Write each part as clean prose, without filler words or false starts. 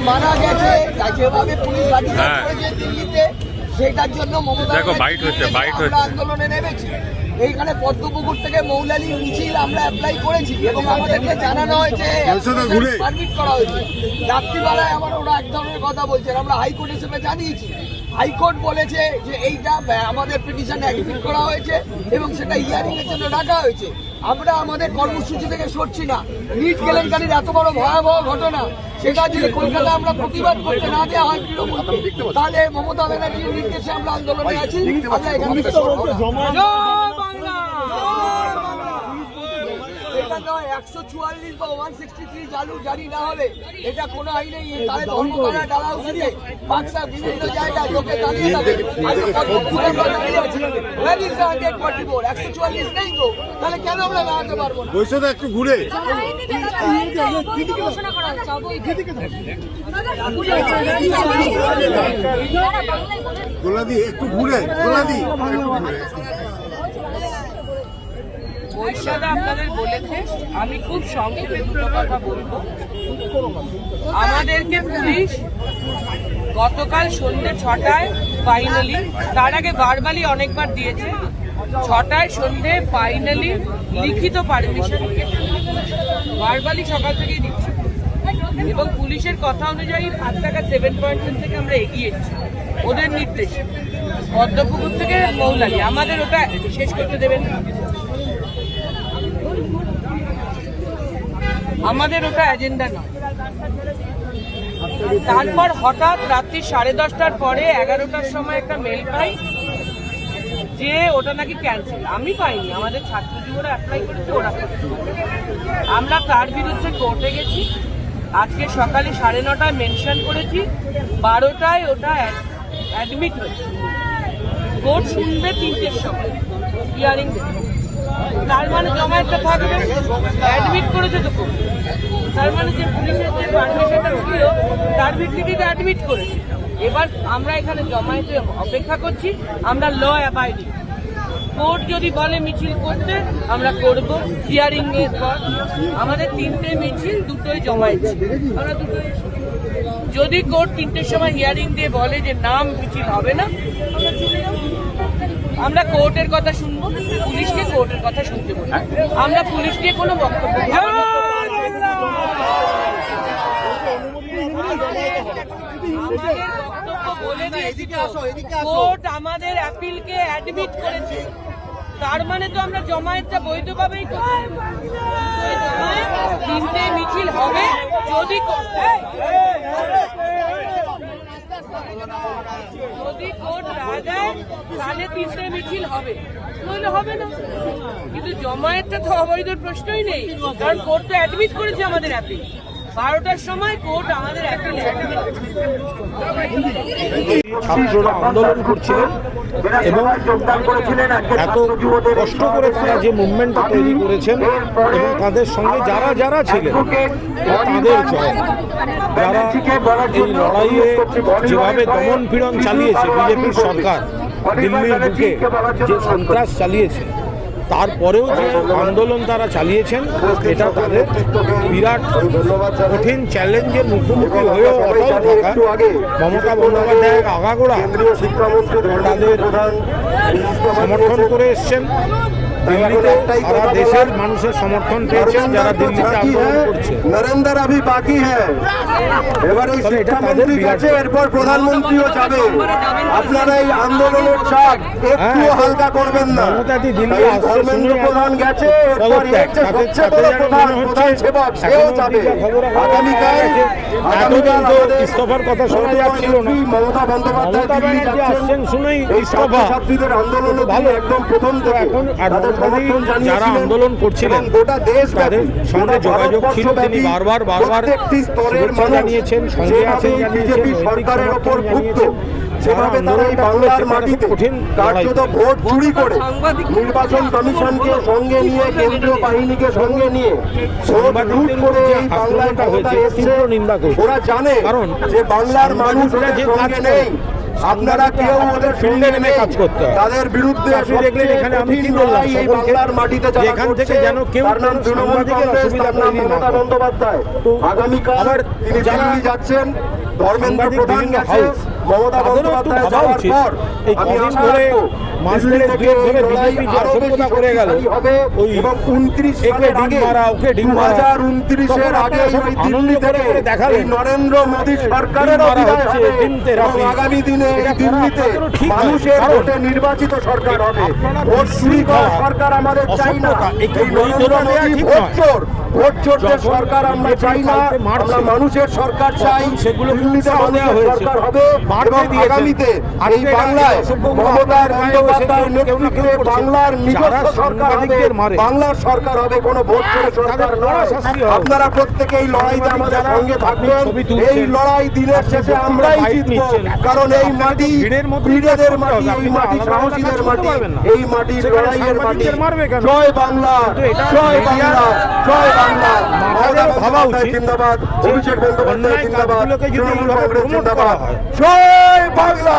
মারা গেছে, যেভাবে পুলিশ লাঠিচার্জ করেছে দিল্লিতে, সেটার জন্য মমতা আমরা আন্দোলনে নেমেছি। এইখানে পদ্মপুকুর থেকে মৌলালী মিছিল আমরা অ্যাপ্লাই করেছি এবং আমাদেরকে জানানো হয়েছে, পারমিট করা হয়েছে। রাত্রিবেলায় আমার ওরা এক ধরনের কথা বলছেন, আমরা হাইকোর্ট হিসেবে জানিয়েছি। হাইকোর্ট বলেছে যে এইটা আমাদের পিটিশন অ্যাডমিট করা হয়েছে এবং সেটা হিয়ারিং এর জন্য ডাকা হয়েছে। আমরা আমাদের কর্মসূচি থেকে সরছি না। নিট কেলেঙ্কারির এত বড় ভয়াবহ ঘটনা, সেটা যদি কলকাতা আমরা প্রতিবাদ করতে না দেওয়া হয় তৃণমূলকে, তাহলে মমতা ব্যানার্জির নির্দেশে আমরা আন্দোলনে আছি। আমরা এখান থেকে সরব না। 144 বা 163 চালু জারি না হলে এটা কোনো আইনেই তাহলে ধর্মপাড়া ডালা উঠে বাক্সা বিভিন্ন জায়গায় লোকে দাঁড়িয়ে থাকে। 144 নেই তো, তাহলে কেন আমরা দাঁড়াতে পারবো না? একটু ঘুরে গোলাদি একটু ঘুরে গোলাদি বৈশাখা আপনাদের বলেছে, আমি খুব সংক্ষেপে দুটো কথা বলবো। আমাদেরকে পুলিশ গতকাল সন্ধ্যে 6টায় ফাইনালি, তার আগে ভার্বালি অনেকবার দিয়েছে, 6টায় সন্ধ্যে ফাইনালি লিখিত পারমিশন, ভার্বালি সকাল থেকেই দিচ্ছে এবং পুলিশের কথা অনুযায়ী 5 টাকা 7 পয়েন্ট থেকে আমরা এগিয়েছি ওদের নির্দেশে। পদ্মপুকুর থেকে মৌলালী আমাদের ওটা শেষ করতে দেবেন না, আমাদের ওটা এজেন্ডা নয়। তারপর হঠাৎ রাত্রি 10:30টার পরে 11টার সময় একটা মেল পাই যে ওটা নাকি ক্যান্সেল। আমি পাইনি, আমাদের ছাত্র যুবরা অ্যাপ্লাই করেছে, ওরা করেছে। আমরা তার বিরুদ্ধে কোর্টে গেছি। আজকে সকালে 9:30টায় মেনশন করেছি, 12টায় ওটা অ্যাডমিট হয়েছে। কোর্ট শুনবে 3টের সময় হিয়ারিং, তার মানে জমায়েতটা থাকবে। অ্যাডমিট করেছে তো কোর্ট, তার মানে যে পুলিশের যে পারমিশনটা ছিল তার ভিত্তিতে অ্যাডমিট করেছে। এবার আমরা এখানে জমায়েতে অপেক্ষা করছি, আমরা ল অ্যাবাইডিং। কোর্ট যদি বলে মিছিল করতে আমরা করব। হিয়ারিং এর পর আমাদের 3টে মিছিল, 2টোই জমায়েত, আমরা 2টোই। যদি কোর্ট 3টের সময় হিয়ারিং দিয়ে বলে যে নাম মিছিল হবে না, আমরা চলে যাব। আমরা কোর্টের কথা শুনবো, পুলিশকে কোর্টের কথা শুনতে বলি। আমরা পুলিশকে কোনো বক্তব্য কোর্ট আমাদের অ্যাপিলকে অ্যাডমিট করেছে, তার মানে তো আমরা জমায়েতটা বৈধভাবেই করছি। 3টে মিছিল হবে, যদি কোর্ট রায় দেয় তাহলে 3টে মিছিল হবে, নইলে হবে না। কিন্তু জমায়েতটা তো অবৈধ প্রশ্নই নেই, কারণ কোর্ট তো অ্যাডমিট করেছে আমাদের অ্যাপিল। 12টার সময় কোর্ট আমাদের অ্যাপিল ছাত্ররা আন্দোলন করছিলেন এবং এত কষ্ট করে তারা যে মুভমেন্টটা তৈরি করেছেন এবং তাদের সঙ্গে যারা যারা ছিলেন তাদের জয়। যারা এই লড়াইয়ে যেভাবে দমন পীড়ন চালিয়েছে বিজেপির সরকার, দিল্লির বুকে যে সন্ত্রাস চালিয়েছে, তারপরেও যে আন্দোলন তারা চালিয়েছেন, এটা তাদের বিরাট কঠিন চ্যালেঞ্জের মুখোমুখি হয়েও অটল থাকা। মমতা বন্দ্যোপাধ্যায়ের আগাগোড়া তাদের সমর্থন করে এসছেন। দিল্লিতে সারা দেশের মানুষের সমর্থন পেয়েছেন যারা দিল্লিতে আন্দোলন করছে। নরেন্দ্র আভি বাকি হ্যাঁ, এবার এই শিক্ষামন্ত্রী গেছে, এরপর প্রধানমন্ত্রীও যাবে। আপনারা এই আন্দোলনের চাপ একটু হালকা করবেন না। ধর্মেন্দ্র প্রধান গেছে, এরপর প্রধান সেবক সেও যাবে। আগামীকাল ইস্তফার কথা শোনা যাচ্ছিল না, মমতা বন্দ্যোপাধ্যায় দিল্লি যাচ্ছেন শুনেই ইস্তফা। ছাত্রীদের আন্দোলন ভালো, একদম প্রথম থেকে এখন যারা আন্দোলন করছিলেন গোটা দেশ তাদের সঙ্গে যোগাযোগ ছিল, তিনি বারবার প্রত্যেকটি স্তরের মানুষ জানিয়েছেন, সঙ্গে আছেন, বিজেপি সরকারের ওপর ক্ষুব্ধ। যেভাবে তারা এই বাংলার মাটিতে কার্যত ভোট চুরি করে নির্বাচন কমিশনকে সঙ্গে নিয়ে, কেন্দ্রীয় বাহিনীকে সঙ্গে নিয়ে ভোট লুট করে এই বাংলায় ক্ষমতায় এসেছে। ওরা জানে কারণ যে বাংলার মানুষ সঙ্গে নেই, আপনারা কেউ ওদের ফিল্ডে নেমে কাজ করতে হয়। তাদের বিরুদ্ধে আপনি দেখলেন এখানে আমি কি বললাম এই সকলকে বাংলার মাটিতে যে এখান থেকে যেন কেউ তার নাম তৃণমূল সাংবাদিকের কংগ্রেস, অসুবিধা তার নাম তৈরি না মমতা করে। বন্দ্যোপাধ্যায়। তো আগামীকাল আবার তিনি যারা দিল্লি যাচ্ছেন, ধর্মেন্দ্র সাংবাদিক প্রধান বিভিন্ন গেছে, হাউস, মমতা তাদেরও একটু বন্দ্যোপাধ্যায় ভাবা যাওয়ার উচিত। পর এই আমি কদিন আশা ধরে রাখবো মাস দিল্লি দেড়েক থেকে ধরে এই লড়াই বিজেপি যে আরো অসভ্যতা বেশি করে গেল, শক্তিশালী হবে ওই এবং 29 একে সালের ডিম আগে মারা, ওকে ডিম মারা। 2029-এর তখন আগে আপনারা সব ওই আনন্দ দিল্লি করে থেকে করে দেখালেন। এই নরেন্দ্র মোদী সরকারের ডিম মারা বিদায় হচ্ছে, হবে ডিম থেরাপি। এবং আগামী দিনে এই এটা করা দিল্লিতে আপনাদেরও ঠিক হয়। মানুষের কারণ ভোটে নির্বাচিত সরকার হবে। আপনারা ভোট চুরি করা বিশৃঙ্খলা, সরকার আমাদের চাই না। অসভ্যতা, একে এই বৈধতা নরেন্দ্র দেয়া মোদী ঠিক ভোট নয়। চোর, ভোট চোরদের যখন সরকার আমরা বিজেপি চাই না। কালকে মারছে, আমরা মানুষের সরকার চাই, তখন সেগুলো দিল্লিতে উৎসাহ দেওয়া মানুষের হয়েছে। সরকার হবে বাড়তে এবং দিয়েছেন। আগামীতে আজকে এই এটা বাংলায় অসভ্যগুলো মমতা আপনাদের গায়ে বসে বন্দ্যোপাধ্যায়ের কেউ না কেউ নেতৃত্বে করছে। বাংলার নিজস্ব যারা সরকার হবে, সাংবাদিকদের মারে, বাংলার সরকার হবে, কোনো ভোট চোরের সরকার তাদের কড়া নয়। শাস্তি হবে। আপনারা প্রত্যেকে এই লড়াইতে আমাদের যারা সঙ্গে থাকবেন। ছবি তুলছেন, এই লড়াই দিনের শেষে আমরাই বাইক জিতবো, নিচ্ছেন। কারণ এই মাটি ভিড়ের মধ্যে বীরেদের কাজ করতে মাটি, হবে। এই আপনি মাটি আলাদা আলাদা সাহসীদের কাজ করতে মাটি, পারবেন না। এই মাটি সেখানে লড়াইয়ের মাটি। সাংবাদিকদের মারবে কেন? জয় বাংলা, কিন্তু এটা জয় মিডিয়ার বাংলা, জয় বাংলা। মাথায় ভাবা উচিত জিন্দাবাদ, অভিষেক বন্দ্যোপাধ্যায় অন্যায় জিন্দাবাদ, কাজগুলোকে যদি তৃণমূল এইভাবে কংগ্রেস promote জিন্দাবাদ। করা হয়। জয় বাংলা।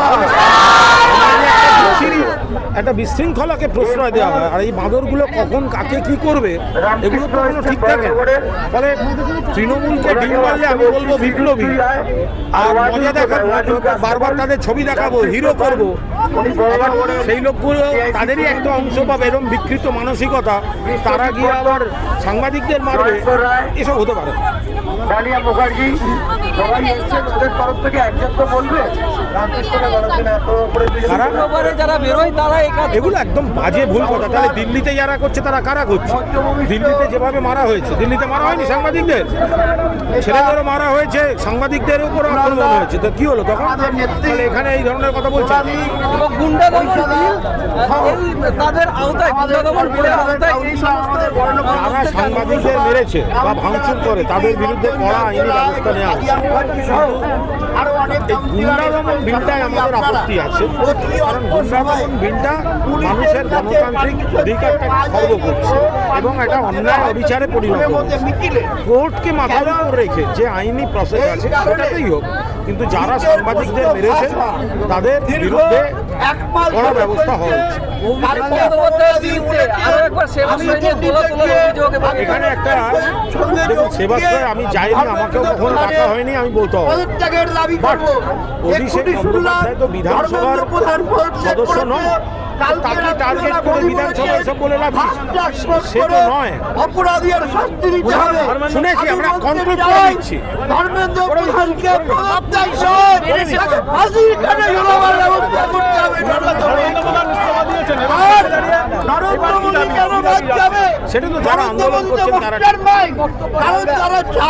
একটা বিশৃঙ্খলাকে প্রশ্রয় দেওয়া হয়, আর এই বাঁদরগুলো কখন কাকে কি করবে এগুলো তো কোনো ঠিক থাকে না। ফলে তৃণমূলকে ডিম মারলে আমি বলবো বিপ্লবী, আর মজা দেখাবো, বারবার তাদের ছবি দেখাবো, হিরো করবো, আবার সেই লোকগুলো তাদেরই একটা অংশ পাবে এরকম বিকৃত মানসিকতা, তারা গিয়ে আবার সাংবাদিকদের মারবে, এসব হতে পারে না। ডালিয়া মুখার্জি সবাই এসছেন, ওদের তরফ থেকে একজন তো বলবে। রামকৃষ্ণরা বলেছেন এত উপরে কারা? যারা বেরোয় তারা এগুলো একদম বাজে ভুল কথা। তাহলে দিল্লিতে যারা করছে তারা কারা করছে? দিল্লিতে যেভাবে মারা হয়েছে, দিল্লিতে মারা হয়নি সাংবাদিকদের, ছেলেদেরও মারা হয়েছে, সাংবাদিকদের উপর আক্রমণ হয়েছে, তো কি হলো তখন? তাহলে এখানে এই ধরনের কথা বলছে। গুন্ডা তাদের আওতায় এই সমস্ত যারা সাংবাদিকদের মেরেছে বা ভাঙচুর করে তাদের বিরুদ্ধে কড়া আইনি ব্যবস্থা নেওয়া হচ্ছে। এই গুন্ডাদমন বিলটায় আমাদের আপত্তি আছে, কারণ গুন্ডাদমন বিলটা মানুষের গণতান্ত্রিক অধিকারটা খর্ব করছে এবং এটা অন্যায় অবিচারে পরিণত হচ্ছে। কোর্টকে মাথার উপর রেখে যে আইনি প্রসেস আছে সেটাতেই হোক, কিন্তু যারা সাংবাদিকদের মেরেছে তাদের বিরুদ্ধে কড়া ব্যবস্থা হওয়া উচিত। এখানে একটা দেখুন, সেবাশ্রয় আমি যাইনি, আমাকেও কখনো ডাকা হয়নি, আমি বলতে হবে। বাট অভিষেক বন্দ্যোপাধ্যায় তো বিধানসভার সদস্য নয়, তাকে টার্গেট করে বিধানসভা এসব বলে লাভ কি? সে তো নয়। অপরাধীর শাস্তি দিতে হবে। শুনেছি, আমরা কন্ট্রোল করে দিচ্ছি। ধর্মেন্দ্র প্রধানকে প্রভাব দেয় সব। ফাঁসির কাঠে ঝোলাবার ব্যবস্থা করতে হবে। আর নরেন্দ্র মোদী কেন বাদ যাবে? সেটা তো যারা আন্দোলন করছেন তারা কারণ তারা